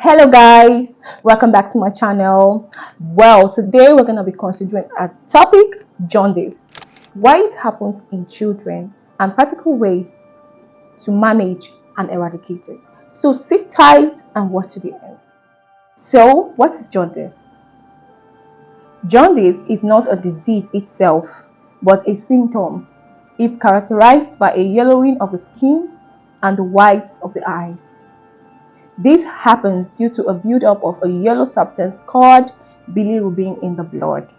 Hello guys, welcome back to my channel. Well, today we're going to be considering a topic: jaundice, why it happens in children and practical ways to manage and eradicate it. So sit tight and watch to the end. So what is jaundice? Jaundice is not a disease itself but a symptom. It's characterized by a yellowing of the skin and the whites of the eyes. This happens due to a buildup of a yellow substance called bilirubin in the blood.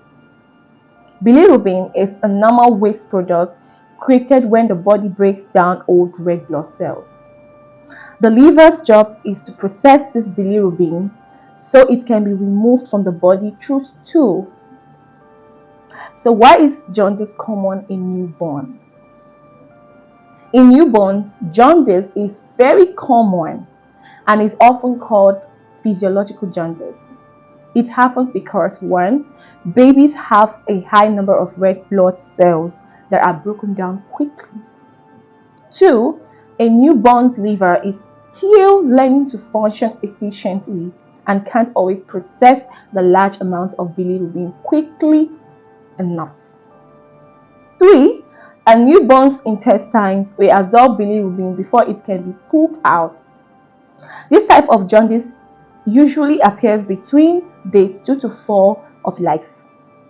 Bilirubin is a normal waste product created when the body breaks down old red blood cells. The liver's job is to process this bilirubin so it can be removed from the body through stool. So why is jaundice common in newborns? In newborns, jaundice is very common and is often called physiological jaundice. It happens because 1. Babies have a high number of red blood cells that are broken down quickly. 2. A newborn's liver is still learning to function efficiently and can't always process the large amount of bilirubin quickly enough. 3. A newborn's intestines will absorb bilirubin before it can be pooped out. This type of jaundice usually appears between days 2 to 4 of life,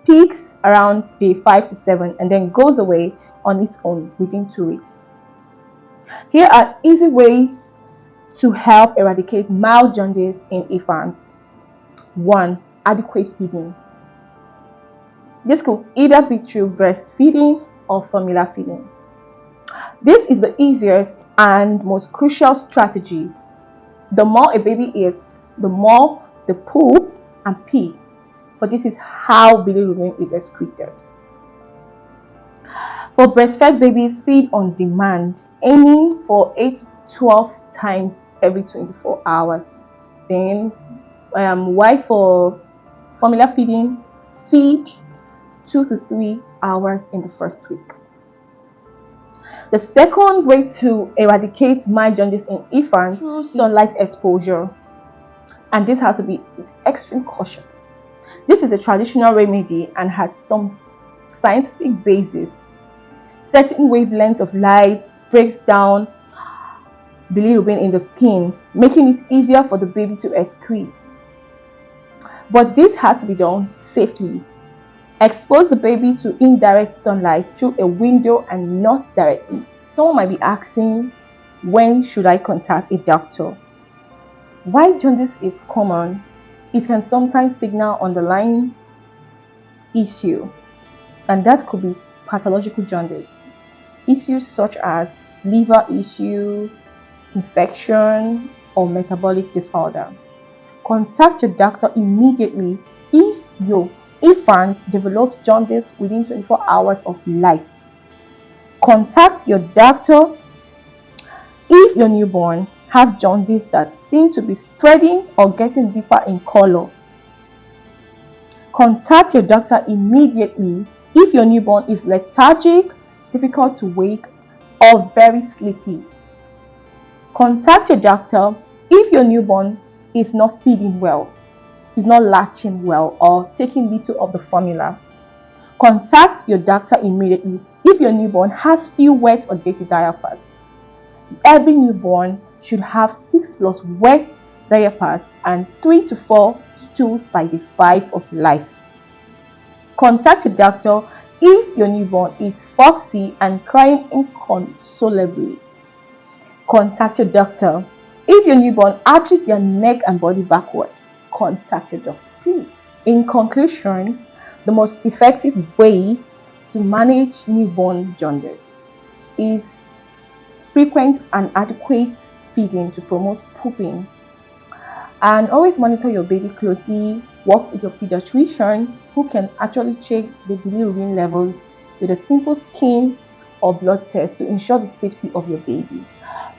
peaks around day 5 to 7, and then goes away on its own within 2 weeks. Here are easy ways to help eradicate mild jaundice in infants. 1. Adequate feeding. This could either be through breastfeeding or formula feeding. This is the easiest and most crucial strategy. The more a baby eats, the more they poop and pee, for this is how bilirubin is excreted. For breastfed babies, feed on demand, aiming for 8 to 12 times every 24 hours. Then, while for formula feeding, feed 2 to 3 hours in the first week. The second way to eradicate mild jaundice in infants is sunlight exposure, and this has to be with extreme caution. This is a traditional remedy and has some scientific basis. Certain wavelengths of light breaks down bilirubin in the skin, making it easier for the baby to excrete. But this has to be done safely. Expose the baby to indirect sunlight through a window and not directly. Someone might be asking, when should I contact a doctor? Why jaundice is common? It can sometimes signal underlying issue, and that could be pathological jaundice. Issues such as liver issue, infection, or metabolic disorder. Contact your doctor immediately if your infant develops jaundice within 24 hours of life. Contact your doctor if your newborn has jaundice that seems to be spreading or getting deeper in color. Contact your doctor immediately if your newborn is lethargic, difficult to wake, or very sleepy. Contact your doctor if your newborn is not feeding well, is not latching well, or taking little of the formula. Contact your doctor immediately if your newborn has few wet or dirty diapers. Every newborn should have 6 plus wet diapers and 3 to 4 stools by day 5 of life. Contact your doctor if your newborn is foxy and crying inconsolably. Contact your doctor if your newborn arches their neck and body backward. Contact your doctor, please. In conclusion, the most effective way to manage newborn jaundice is frequent and adequate feeding to promote pooping, and always monitor your baby closely. Work with your pediatrician who can actually check the bilirubin levels with a simple skin or blood test to ensure the safety of your baby.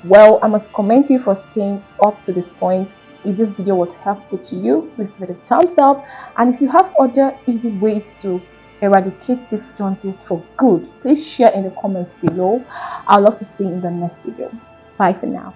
Well, I must commend you for staying up to this point. If this video was helpful to you, please give it a thumbs up, and if you have other easy ways to eradicate this jaundice for good, please share in the comments below. I'd love to see you in the next video. Bye for now.